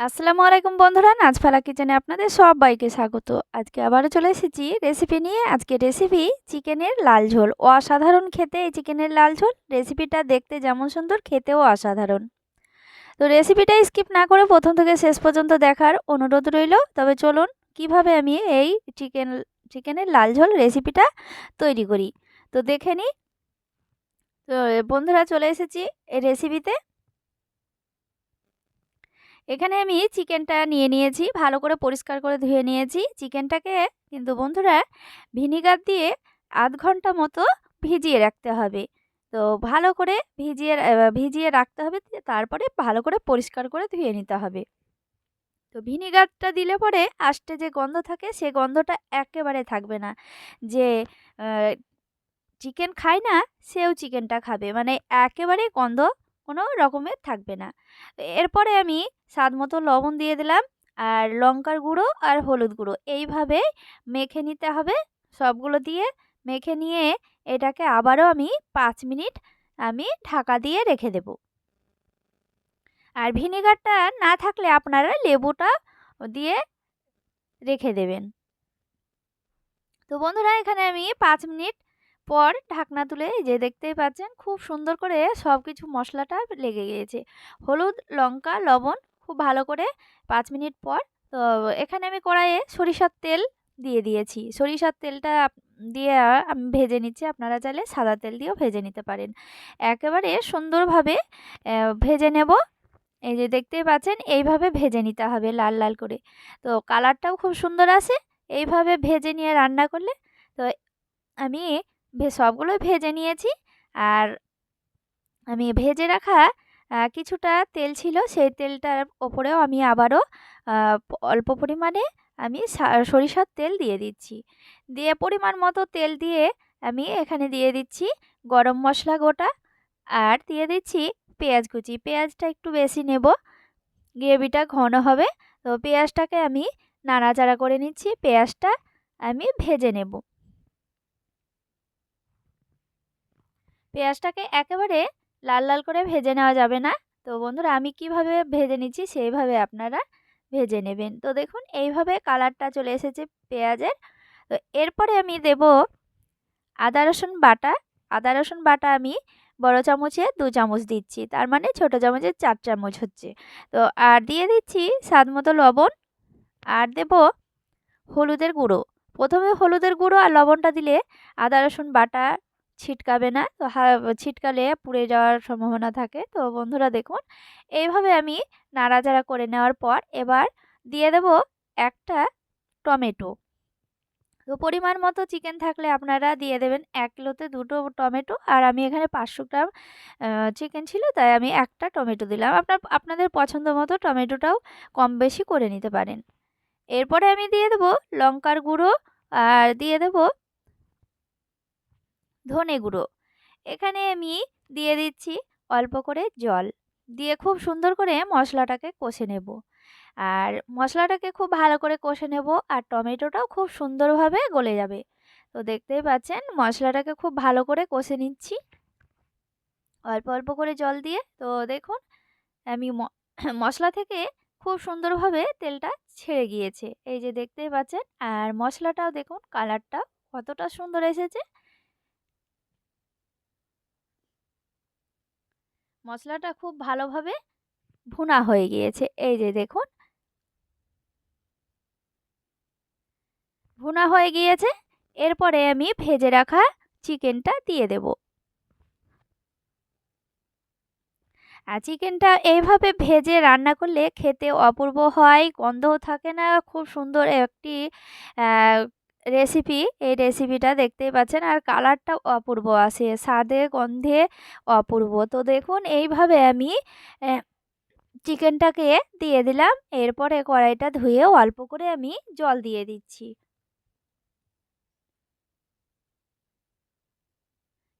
আসসালামু আলাইকুম বন্ধুরা, নাজফালা কিচেনে আপনাদের সবাইকে স্বাগত। আজকে আবারও চলে এসেছি রেসিপি নিয়ে। আজকে রেসিপি চিকেনের লাল ঝোল। অসাধারণ খেতে এই চিকেনের লাল ঝোল। রেসিপিটা দেখতে যেমন সুন্দর, খেতেও অসাধারণ। তো রেসিপিটা স্কিপ না করে প্রথম থেকে শেষ পর্যন্ত দেখার অনুরোধ রইল। তবে চলুন কিভাবে আমি এই চিকেনের লাল ঝোল রেসিপিটা তৈরি করি তো দেখে নিই। তো বন্ধুরা, চলে এসেছি এই রেসিপিতে। এখানে আমি চিকেনটা নিয়ে নিয়েছি, ভালো করে পরিষ্কার করে ধুয়ে নিয়েছি। চিকেনটাকে কিন্তু বন্ধুরা ভিনিগার দিয়ে আধ ঘন্টা মতো ভিজিয়ে রাখতে হবে। তো ভালো করে ভিজিয়ে রাখতে হবে, তারপরে ভালো করে পরিষ্কার করে ধুয়ে নিতে হবে। তো ভিনিগারটা দিলে পরে আষ্টে যে গন্ধ থাকে সে গন্ধটা একেবারে থাকবে না। যে চিকেন খায় না সেও চিকেনটা খাবে, মানে একেবারে গন্ধ কোনো রকমের থাকবে না। এরপরে আমি স্বাদ মতো লবণ দিয়ে দিলাম, আর লঙ্কার গুঁড়ো আর হলুদ গুঁড়ো এইভাবে মেখে নিতে হবে। সবগুলো দিয়ে মেখে নিয়ে এটাকে আবারও আমি 5 মিনিট ঢাকা দিয়ে রেখে দেব। আর ভিনেগারটা না থাকলে আপনারা লেবুটা দিয়ে রেখে দেবেন। তো বন্ধুরা, এখানে আমি 5 মিনিট পর ঢাকনা তুলে এই যে দেখতেই পাচ্ছেন খুব সুন্দর করে সব কিছু মশলাটা লেগে গিয়েছে। হলুদ, লঙ্কা, লবণ খুব ভালো করে 5 মিনিট পর। তো এখানে আমি কড়াইয়ে সরিষার তেল দিয়ে দিয়েছি। সরিষার তেলটা দিয়ে আমি ভেজে নিচ্ছি। আপনারা চাইলে সাদা তেল দিয়েও ভেজে নিতে পারেন। একেবারে সুন্দরভাবে ভেজে নেব। এই যে দেখতেই পাচ্ছেন এইভাবে ভেজে নিতে হবে লাল লাল করে। তো কালারটাও খুব সুন্দর আসে এইভাবে ভেজে নিয়ে রান্না করলে। তো আমি সবগুলোই ভেজে নিয়েছি। আর আমি ভেজে রাখা কিছুটা তেল ছিল, সেই তেলটার ওপরেও আমি আবারও অল্প পরিমাণে আমি সরিষার তেল দিয়ে দিচ্ছি। দিয়ে পরিমাণ মতো তেল দিয়ে আমি এখানে দিয়ে দিচ্ছি গরম মশলা গোটা, আর দিয়ে দিচ্ছি পেঁয়াজ কুচি। পেঁয়াজটা একটু বেশি নেব, গ্রেভিটা ঘন হবে। তো পেঁয়াজটাকে আমি নাড়াচাড়া করে নিচ্ছি, পেঁয়াজটা আমি ভেজে নেব। পেঁয়াজটাকে একেবারে লাল লাল করে ভেজে নেওয়া যাবে না। তো বন্ধুরা, আমি কিভাবে ভেজে নিচ্ছি সেইভাবে আপনারা ভেজে নেবেন। তো দেখুন এইভাবে কালারটা চলে এসেছে পেঁয়াজের। তো এরপরে আমি দেব আদা রসুন বাটা। আদা রসুন বাটা আমি বড় চামচে 2 চামচ দিচ্ছি, তার মানে ছোট চামচে 4 চামচ হচ্ছে। তো আর দিয়ে দিচ্ছি স্বাদ মতো লবণ, আর দেব হলুদের গুঁড়ো। প্রথমে হলুদের গুঁড়ো আর লবণটা দিলে আদা রসুন বাটা ছিটকাবে না। তো ছিটকালে পুড়ে যাওয়ার সম্ভাবনা থাকে। তো বন্ধুরা দেখুন এইভাবে আমি নাড়াচাড়া করে নেওয়ার পর এবার দিয়ে দেব একটা টমেটো। তো পরিমাণ মতো চিকেন থাকলে আপনারা দিয়ে দেবেন 1 কিলোতে 2টো টমেটো। আর আমি এখানে 500 গ্রাম চিকেন ছিল, তাই আমি একটা টমেটো দিলাম। আপনাদের পছন্দ মতো টমেটোটাও কম বেশি করে নিতে পারেন। এরপরে আমি দিয়ে দেবো লঙ্কার গুঁড়ো, আর দিয়ে দেবো ধনে গুঁড়ো। এখানে আমি দিয়ে দিচ্ছি অল্প করে জল, দিয়ে খুব সুন্দর করে মশলাটাকে কষে নেব। আর মশলাটাকে খুব ভালো করে কষে নেব, আর টমেটোটাও খুব সুন্দরভাবে গলে যাবে। তো দেখতেই পাচ্ছেন মশলাটাকে খুব ভালো করে কষে নিচ্ছি অল্প অল্প করে জল দিয়ে। তো দেখুন আমি মশলা থেকে খুব সুন্দরভাবে তেলটা ছেড়ে গিয়েছে, এই যে দেখতেই পাচ্ছেন। আর মশলাটাও দেখুন কালারটা কতটা সুন্দর এসেছে। মশলাটা খুব ভালোভাবে ভুনা হয়ে গিয়েছে, এই যে দেখুন ভুনা হয়ে গিয়েছে। এরপরে আমি ভেজে রাখা চিকেনটা দিয়ে দেব। আর চিকেনটা এইভাবে ভেজে রান্না করলে খেতে অপূর্ব হয়, গন্ধও থাকে না। খুব সুন্দর একটি রেসিপি। এই রেসিপিটা দেখতেই পাচ্ছেন, আর কালারটাও অপূর্ব আসে, স্বাদে গন্ধে অপূর্ব। তো দেখুন এইভাবে আমি চিকেনটাকে দিয়ে দিলাম। এরপরে কড়াইটা ধুয়ে অল্প করে আমি জল দিয়ে দিচ্ছি।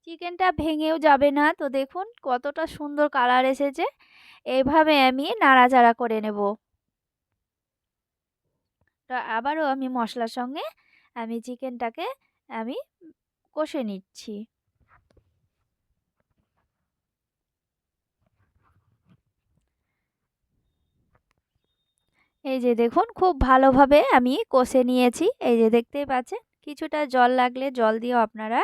চিকেনটা ভেঙেও যাবে না। তো দেখুন কতটা সুন্দর কালার এসেছে। এইভাবে আমি নাড়াচাড়া করে নেব। তো আবারও আমি মশলার সঙ্গে চিকেনটাকে আমি কষে নিচ্ছি। এই যে দেখুন খুব ভালোভাবে আমি কষে নিয়েছি। এই যে দেখতেই পাচ্ছেন কিছুটা জল লাগলে জল দিয়েও আপনারা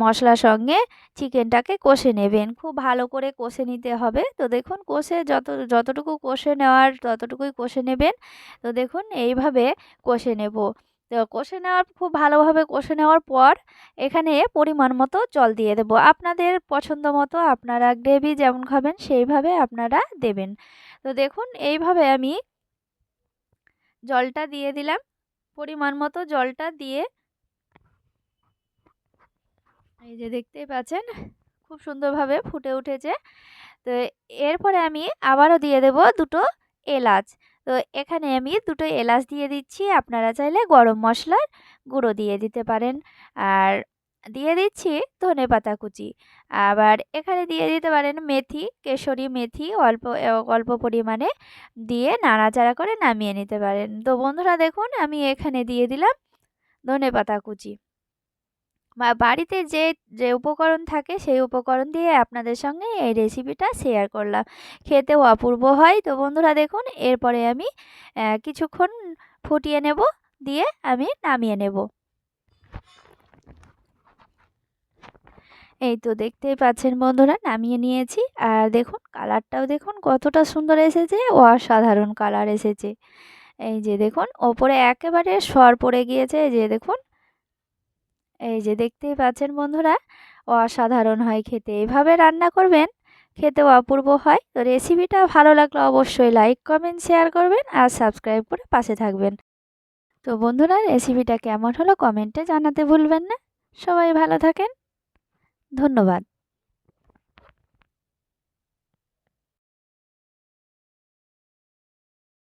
মশলার সঙ্গে চিকেনটাকে কষে নেবেন। খুব ভালো করে কষে নিতে হবে। তো দেখুন কষে যতটুকু কষে নেওয়ার ততটুকুই কষে নেবেন। তো দেখুন এইভাবে কষে নেব। তো কষে নেওয়ার খুব ভালোভাবে কষে নেওয়ার পর এখানে পরিমাণ মতো জল দিয়ে দেব। আপনাদের পছন্দ মতো আপনারা গ্রেভি যেমন খাবেন সেইভাবে আপনারা দেবেন। তো দেখুন এইভাবে আমি জলটা দিয়ে দিলাম। পরিমাণ মতো জলটা দিয়ে এই যে দেখতেই পাচ্ছেন খুব সুন্দরভাবে ফুটে উঠেছে। তো এরপরে আমি আবারও দিয়ে দেব ২ টো এলাচ। তো এখানে আমি ২ টো এলাচ দিয়ে দিচ্ছি। আপনারা চাইলে গরম মসলার গুঁড়ো দিয়ে দিতে পারেন। আর দিয়ে দিচ্ছি ধনেপাতা কুচি। আবার এখানে দিয়ে দিতে পারেন মেথি, কেশরি মেথি অল্প পরিমাণে দিয়ে নাড়াচাড়া করে নামিয়ে নিতে পারেন। তো বন্ধুরা দেখুন আমি এখানে দিয়ে দিলাম ধনেপাতা কুচি। বা বাড়িতে যে উপকরণ থাকে সেই উপকরণ দিয়ে আপনাদের সঙ্গে এই রেসিপিটা শেয়ার করলাম। খেতেও অপূর্ব হয়। তো বন্ধুরা দেখুন এরপরে আমি কিছুক্ষণ ফুটিয়ে নেব, দিয়ে আমি নামিয়ে নেব। এই তো দেখতেই পাচ্ছেন বন্ধুরা নামিয়ে নিয়েছি। আর দেখুন কালারটাও দেখুন কতটা সুন্দর এসেছে, অসাধারণ কালার এসেছে। এই যে দেখুন ওপরে একেবারে সর পড়ে গিয়েছে, এই যে দেখুন। এই যে দেখতেই পাচ্ছেন বন্ধুরা, অসাধারণ হয় খেতে। এভাবে রান্না করবেন, খেতেও অপূর্ব হয়। তো রেসিপিটা ভালো লাগলে অবশ্যই লাইক, কমেন্ট, শেয়ার করবেন আর সাবস্ক্রাইব করে পাশে থাকবেন। তো বন্ধুরা রেসিপিটা কেমন হলো কমেন্টে জানাতে ভুলবেন না। সবাই ভালো থাকেন। ধন্যবাদ।